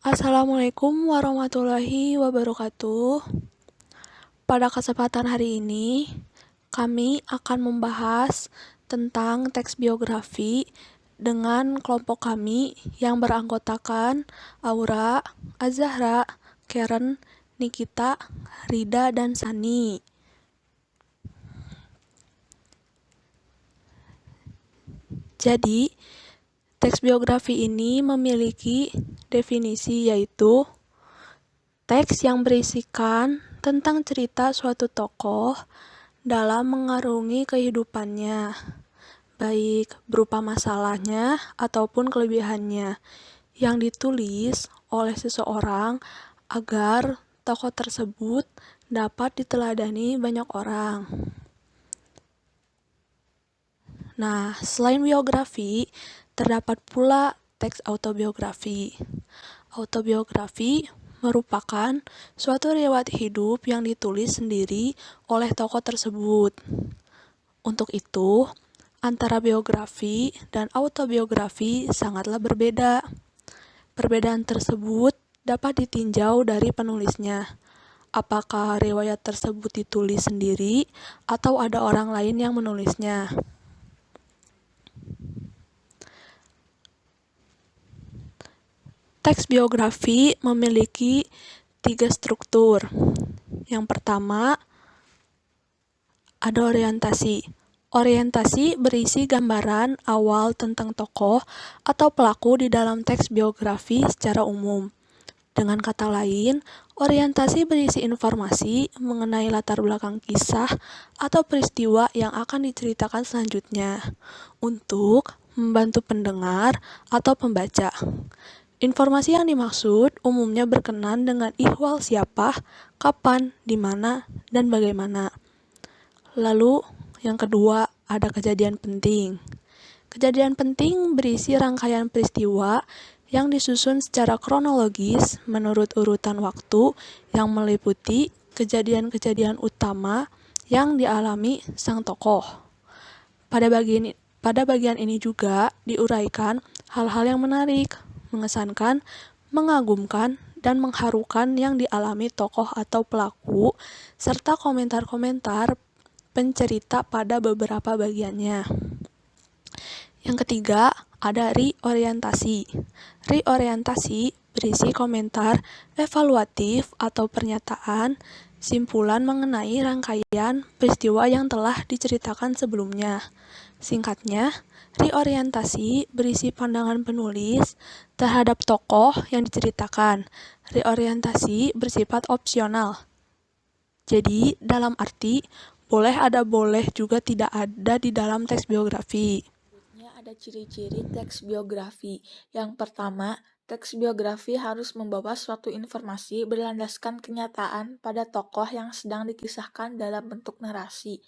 Assalamualaikum warahmatullahi wabarakatuh. Pada kesempatan hari ini, kami akan membahas tentang teks biografi dengan kelompok kami yang beranggotakan Aura, Azahra, Karen, Nikita, Rida, dan Sani. Jadi, teks biografi ini memiliki definisi yaitu teks yang berisikan tentang cerita suatu tokoh dalam mengarungi kehidupannya, baik berupa masalahnya ataupun kelebihannya, yang ditulis oleh seseorang agar tokoh tersebut dapat diteladani banyak orang. Nah, selain biografi, terdapat pula teks autobiografi. Autobiografi merupakan suatu riwayat hidup yang ditulis sendiri oleh tokoh tersebut. Untuk itu, antara biografi dan autobiografi sangatlah berbeda. Perbedaan tersebut dapat ditinjau dari penulisnya. Apakah riwayat tersebut ditulis sendiri atau ada orang lain yang menulisnya? Teks biografi memiliki 3 struktur. Yang pertama, ada orientasi. Orientasi berisi gambaran awal tentang tokoh atau pelaku di dalam teks biografi secara umum. Dengan kata lain, orientasi berisi informasi mengenai latar belakang kisah atau peristiwa yang akan diceritakan selanjutnya untuk membantu pendengar atau pembaca. Informasi yang dimaksud umumnya berkenan dengan ihwal siapa, kapan, di mana, dan bagaimana. Lalu, yang kedua, ada kejadian penting. Kejadian penting berisi rangkaian peristiwa yang disusun secara kronologis menurut urutan waktu yang meliputi kejadian-kejadian utama yang dialami sang tokoh. Pada bagian ini juga diuraikan hal-hal yang menarik, mengesankan, mengagumkan, dan mengharukan yang dialami tokoh atau pelaku, serta komentar-komentar pencerita pada beberapa bagiannya. Yang ketiga, ada reorientasi. Reorientasi berisi komentar evaluatif atau pernyataan, simpulan mengenai rangkaian peristiwa yang telah diceritakan sebelumnya. Singkatnya, reorientasi berisi pandangan penulis terhadap tokoh yang diceritakan. Reorientasi bersifat opsional. Jadi, dalam arti, boleh ada, boleh juga tidak ada di dalam teks biografi. Ada ciri-ciri teks biografi. Yang pertama, teks biografi harus membawa suatu informasi berlandaskan kenyataan pada tokoh yang sedang dikisahkan dalam bentuk narasi.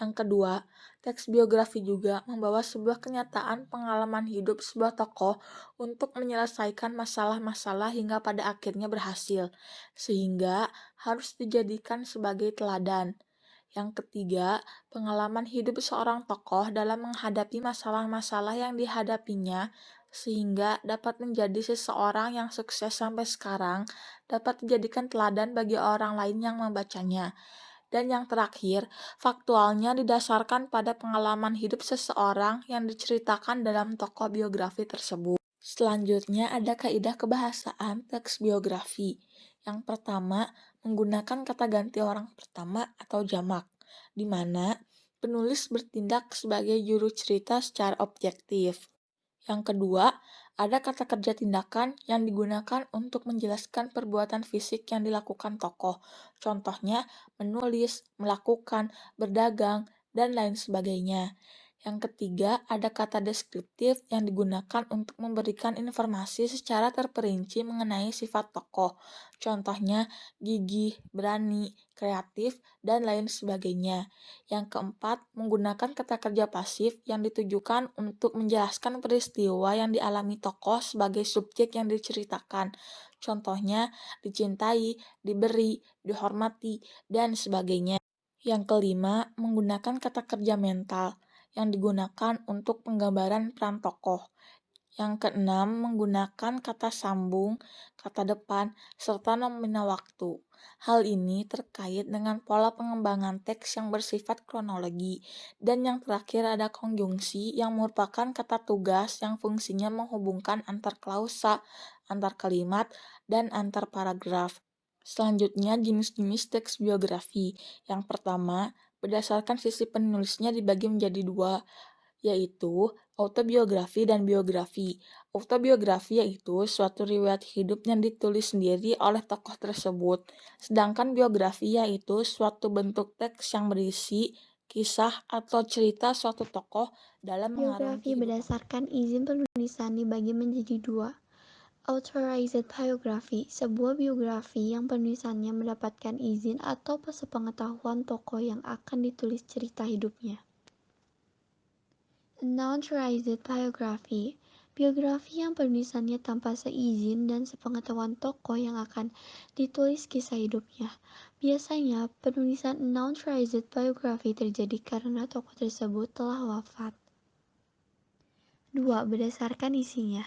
Yang kedua, teks biografi juga membawa sebuah kenyataan pengalaman hidup sebuah tokoh untuk menyelesaikan masalah-masalah hingga pada akhirnya berhasil, sehingga harus dijadikan sebagai teladan. Yang ketiga, pengalaman hidup seorang tokoh dalam menghadapi masalah-masalah yang dihadapinya sehingga dapat menjadi seseorang yang sukses sampai sekarang, dapat dijadikan teladan bagi orang lain yang membacanya. Dan yang terakhir, faktualnya didasarkan pada pengalaman hidup seseorang yang diceritakan dalam tokoh biografi tersebut. Selanjutnya ada kaidah kebahasaan teks biografi. Yang pertama, menggunakan kata ganti orang pertama atau jamak, di mana penulis bertindak sebagai juru cerita secara objektif. Yang kedua, ada kata kerja tindakan yang digunakan untuk menjelaskan perbuatan fisik yang dilakukan tokoh. Contohnya, menulis, melakukan, berdagang, dan lain sebagainya. Yang ketiga, ada kata deskriptif yang digunakan untuk memberikan informasi secara terperinci mengenai sifat tokoh. Contohnya, gigih, berani, kreatif, dan lain sebagainya. Yang keempat, menggunakan kata kerja pasif yang ditujukan untuk menjelaskan peristiwa yang dialami tokoh sebagai subjek yang diceritakan. Contohnya, dicintai, diberi, dihormati, dan sebagainya. Yang kelima, menggunakan kata kerja mental yang digunakan untuk penggambaran peran tokoh. Yang keenam, menggunakan kata sambung, kata depan, serta nominal waktu. Hal ini terkait dengan pola pengembangan teks yang bersifat kronologi. Dan yang terakhir ada konjungsi yang merupakan kata tugas yang fungsinya menghubungkan antar klausa, antar kalimat, dan antar paragraf. Selanjutnya, jenis-jenis teks biografi. Yang pertama, berdasarkan sisi penulisnya dibagi menjadi dua, yaitu autobiografi dan biografi. Autobiografi yaitu suatu riwayat hidup yang ditulis sendiri oleh tokoh tersebut, sedangkan biografi yaitu suatu bentuk teks yang berisi kisah atau cerita suatu tokoh dalam mengarungi Biografi kehidupan. berdasarkan izin penulisan dibagi menjadi dua. Authorized biography, sebuah biografi yang penulisannya mendapatkan izin atau sepengetahuan tokoh yang akan ditulis cerita hidupnya. Unauthorized biography, biografi yang penulisannya tanpa seizin dan sepengetahuan tokoh yang akan ditulis kisah hidupnya. Biasanya, penulisan unauthorized biography terjadi karena tokoh tersebut telah wafat. 2. Berdasarkan isinya.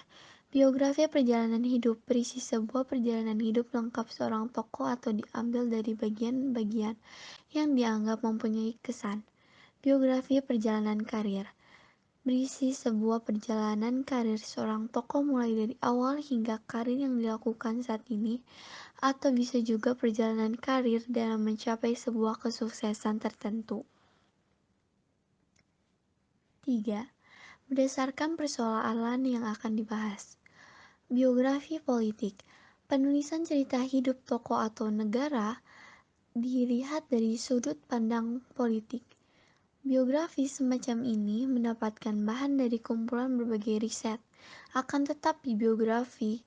Biografi perjalanan hidup berisi sebuah perjalanan hidup lengkap seorang tokoh atau diambil dari bagian-bagian yang dianggap mempunyai kesan. Biografi perjalanan karir berisi sebuah perjalanan karir seorang tokoh mulai dari awal hingga karir yang dilakukan saat ini, atau bisa juga perjalanan karir dalam mencapai sebuah kesuksesan tertentu. 3. Berdasarkan persoalan yang akan dibahas. Biografi politik. Penulisan cerita hidup tokoh atau negara dilihat dari sudut pandang politik. Biografi semacam ini mendapatkan bahan dari kumpulan berbagai riset. Akan tetapi biografi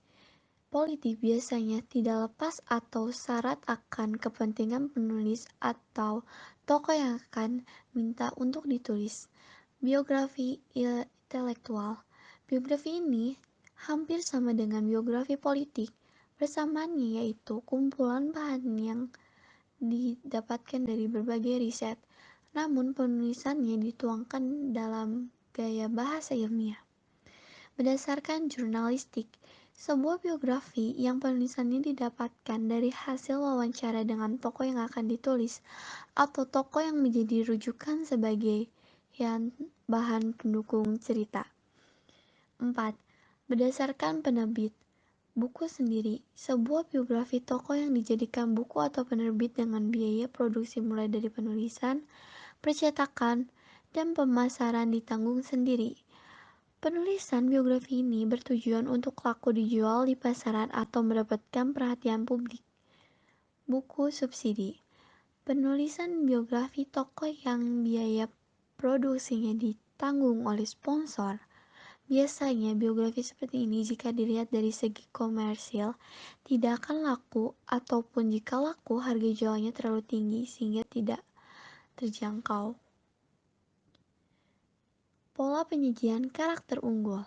politik biasanya tidak lepas atau syarat akan kepentingan penulis atau tokoh yang akan minta untuk ditulis. Biografi intelektual. Biografi ini hampir sama dengan biografi politik. Persamaannya yaitu kumpulan bahan yang didapatkan dari berbagai riset, namun penulisannya dituangkan dalam gaya bahasa ilmiah. Berdasarkan jurnalistik, sebuah biografi yang penulisannya didapatkan dari hasil wawancara dengan tokoh yang akan ditulis atau tokoh yang menjadi rujukan sebagai bahan pendukung cerita. 4. Berdasarkan penerbit. Buku sendiri, sebuah biografi tokoh yang dijadikan buku atau penerbit dengan biaya produksi mulai dari penulisan, percetakan, dan pemasaran ditanggung sendiri. Penulisan biografi ini bertujuan untuk laku dijual di pasaran atau mendapatkan perhatian publik. Buku subsidi. Penulisan biografi tokoh yang biaya produksinya ditanggung oleh sponsor. Biasanya biografi seperti ini jika dilihat dari segi komersil tidak akan laku, ataupun jika laku harga jualnya terlalu tinggi sehingga tidak terjangkau. Pola penyajian karakter unggul.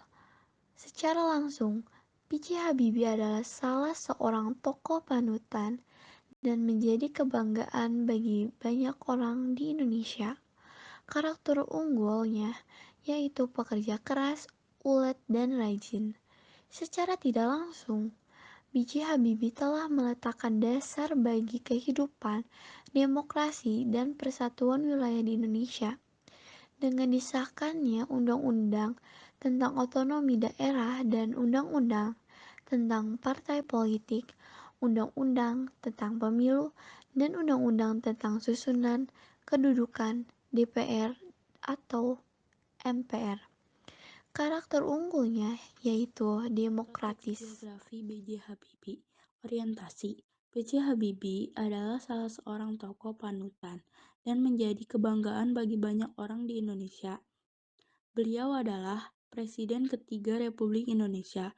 Secara langsung, B.J. Habibie adalah salah seorang tokoh panutan dan menjadi kebanggaan bagi banyak orang di Indonesia. Karakter unggulnya yaitu pekerja keras, ulet, dan rajin. Secara tidak langsung, B.J. Habibie telah meletakkan dasar bagi kehidupan, demokrasi, dan persatuan wilayah di Indonesia. Dengan disahkannya Undang-Undang tentang Otonomi Daerah dan Undang-Undang tentang Partai Politik, Undang-Undang tentang Pemilu, dan Undang-Undang tentang Susunan Kedudukan DPR atau MPR. Karakter unggulnya yaitu demokratis. Biografi B.J. Habibie. Orientasi. B.J. Habibie adalah salah seorang tokoh panutan dan menjadi kebanggaan bagi banyak orang di Indonesia. Beliau adalah Presiden ketiga Republik Indonesia.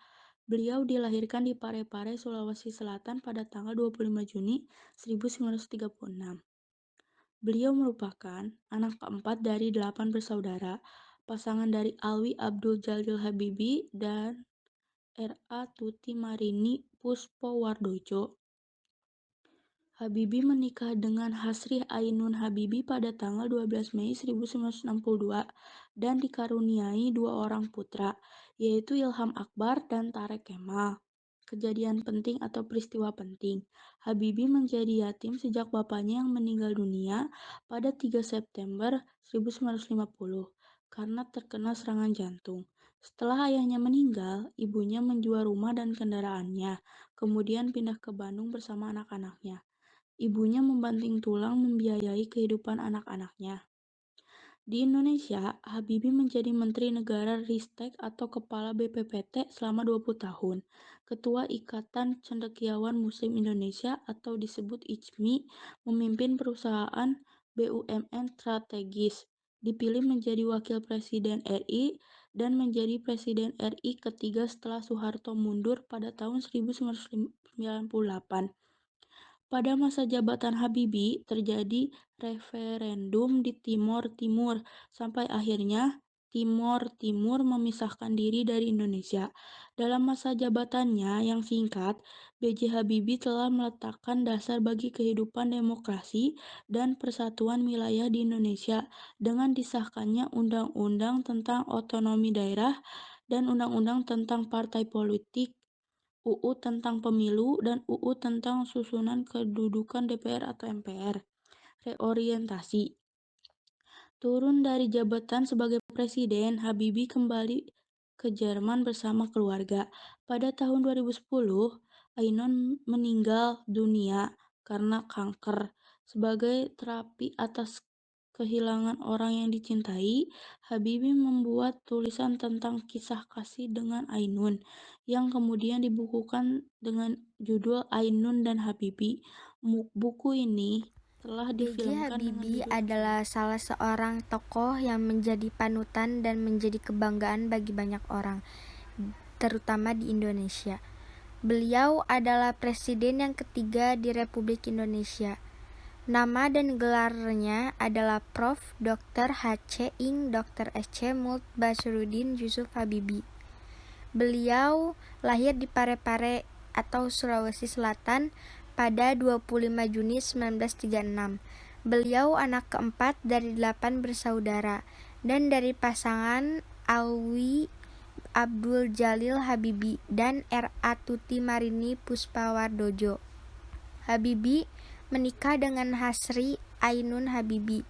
Beliau dilahirkan di Parepare, Sulawesi Selatan pada tanggal 25 Juni 1936. Beliau merupakan anak keempat dari 8 bersaudara, pasangan dari Alwi Abdul Jalil Habibie dan R.A. Tuti Marini Puspowardojo. Habibie menikah dengan Hasri Ainun Habibie pada tanggal 12 Mei 1962 dan dikaruniai dua orang putra, yaitu Ilham Akbar dan Tarek Kemal. Kejadian penting atau peristiwa penting. Habibie menjadi yatim sejak bapaknya yang meninggal dunia pada 3 September 1950 karena terkena serangan jantung. Setelah ayahnya meninggal, ibunya menjual rumah dan kendaraannya, kemudian pindah ke Bandung bersama anak-anaknya. Ibunya membanting tulang membiayai kehidupan anak-anaknya. Di Indonesia, Habibie menjadi Menteri Negara Ristek atau Kepala BPPT selama 20 tahun. Ketua Ikatan Cendekiawan Muslim Indonesia atau disebut ICMI memimpin perusahaan BUMN strategis. Dipilih menjadi Wakil Presiden RI dan menjadi Presiden RI ketiga setelah Soeharto mundur pada tahun 1998. Pada masa jabatan Habibie, terjadi referendum di Timor Timur, sampai akhirnya Timor Timur memisahkan diri dari Indonesia. Dalam masa jabatannya yang singkat, B.J. Habibie telah meletakkan dasar bagi kehidupan demokrasi dan persatuan wilayah di Indonesia dengan disahkannya Undang-Undang tentang Otonomi Daerah dan Undang-Undang tentang Partai Politik, UU tentang Pemilu, dan UU tentang susunan kedudukan DPR atau MPR. Reorientasi. Turun dari jabatan sebagai presiden, Habibie kembali ke Jerman bersama keluarga. Pada tahun 2010, Ainun meninggal dunia karena kanker. Sebagai terapi atas kehilangan orang yang dicintai, Habibie membuat tulisan tentang kisah kasih dengan Ainun, yang kemudian dibukukan dengan judul Ainun dan Habibie. Buku ini telah B.J. difilmkan dengan Habibie judul yang adalah salah seorang tokoh yang menjadi panutan dan menjadi kebanggaan bagi banyak orang, terutama di Indonesia. Beliau adalah presiden yang ketiga di Republik Indonesia. Nama dan gelarnya adalah Prof. Dr. H.C. Ing. Dr. S.C. Muld Basaruddin Yusuf Habibie. Beliau lahir di Parepare atau Sulawesi Selatan pada 25 Juni 1936. Beliau anak keempat dari 8 bersaudara dan dari pasangan Alwi Abdul Jalil Habibie dan R.A. Tuti Marini Puspawardojo. Habibie menikah dengan Hasri Ainun Habibie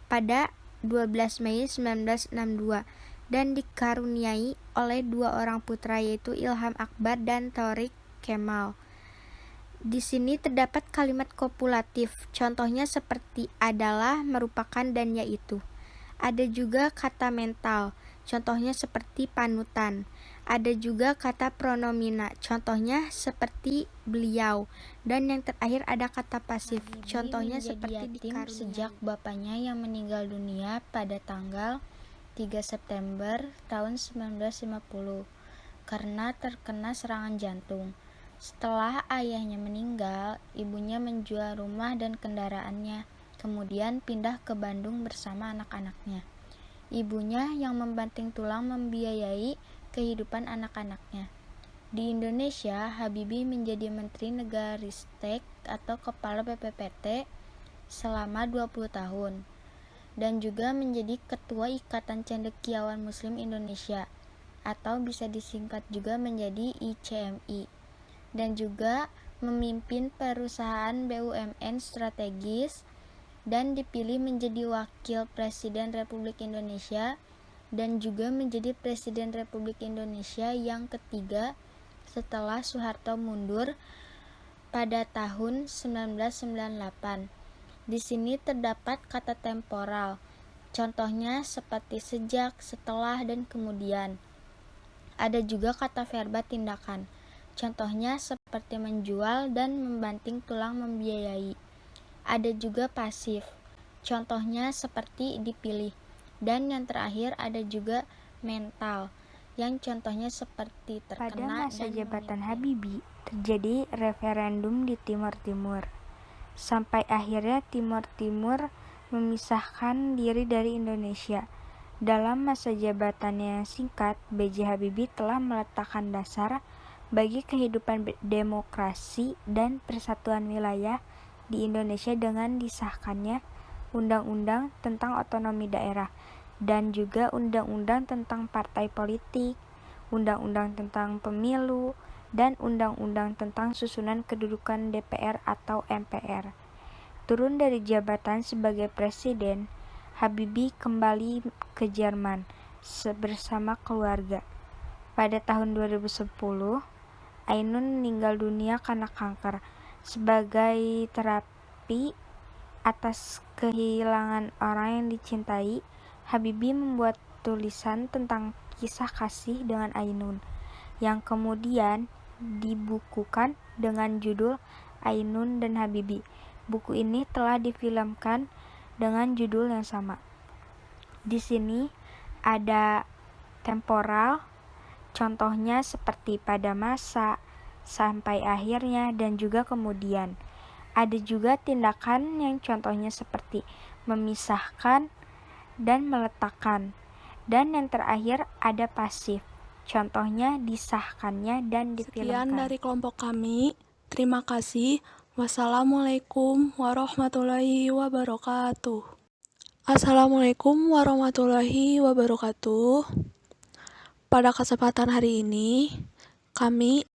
pada 12 Mei 1962 dan dikaruniai oleh dua orang putra, yaitu Ilham Akbar dan Tariq Kemal. Di sini terdapat kalimat kopulatif, contohnya seperti adalah, merupakan, dan yaitu. Ada juga kata mental, contohnya seperti panutan. Ada juga kata pronomina, contohnya seperti beliau. Dan yang terakhir ada kata pasif, contohnya seperti dikaruniai. Sejak bapaknya yang meninggal dunia pada tanggal 3 September tahun 1950 karena terkena serangan jantung. Setelah ayahnya meninggal, ibunya menjual rumah dan kendaraannya, kemudian pindah ke Bandung bersama anak-anaknya. Ibunya yang membanting tulang membiayai kehidupan anak-anaknya. Di Indonesia, Habibie menjadi Menteri Negara Ristek atau Kepala BPPT selama 20 tahun dan juga menjadi Ketua Ikatan Cendekiawan Muslim Indonesia atau bisa disingkat juga menjadi ICMI, dan juga memimpin perusahaan BUMN strategis dan dipilih menjadi Wakil Presiden Republik Indonesia dan juga menjadi Presiden Republik Indonesia yang ketiga setelah Soeharto mundur pada tahun 1998. Di sini terdapat kata temporal, contohnya seperti sejak, setelah, dan kemudian. Ada juga kata verba tindakan, contohnya seperti menjual dan membanting tulang membiayai. Ada juga pasif, contohnya seperti dipilih. Dan yang terakhir ada juga mental, yang contohnya seperti terkena. Pada masa jabatan Habibie, terjadi referendum di Timor Timur. Sampai akhirnya Timor Timur memisahkan diri dari Indonesia. Dalam masa jabatannya yang singkat, B.J. Habibie telah meletakkan dasar bagi kehidupan demokrasi dan persatuan wilayah di Indonesia dengan disahkannya Undang-Undang tentang Otonomi Daerah dan juga Undang-Undang tentang Partai Politik, Undang-Undang tentang Pemilu, dan Undang-Undang tentang Susunan Kedudukan DPR atau MPR. Turun dari jabatan sebagai presiden, Habibie kembali ke Jerman bersama keluarga. Pada tahun 2010, Ainun meninggal dunia karena kanker. Sebagai terapi atas kehilangan orang yang dicintai, Habibie membuat tulisan tentang kisah kasih dengan Ainun, yang kemudian dibukukan dengan judul Ainun dan Habibie. Buku ini telah difilmkan dengan judul yang sama. Di sini ada temporal, contohnya seperti pada masa, sampai akhirnya, dan juga kemudian. Ada juga tindakan yang contohnya seperti memisahkan dan meletakkan. Dan yang terakhir ada pasif, contohnya disahkannya dan difilmkan. Sekian dari kelompok kami. Terima kasih. Wassalamualaikum warahmatullahi wabarakatuh. Assalamualaikum warahmatullahi wabarakatuh. Pada kesempatan hari ini, kami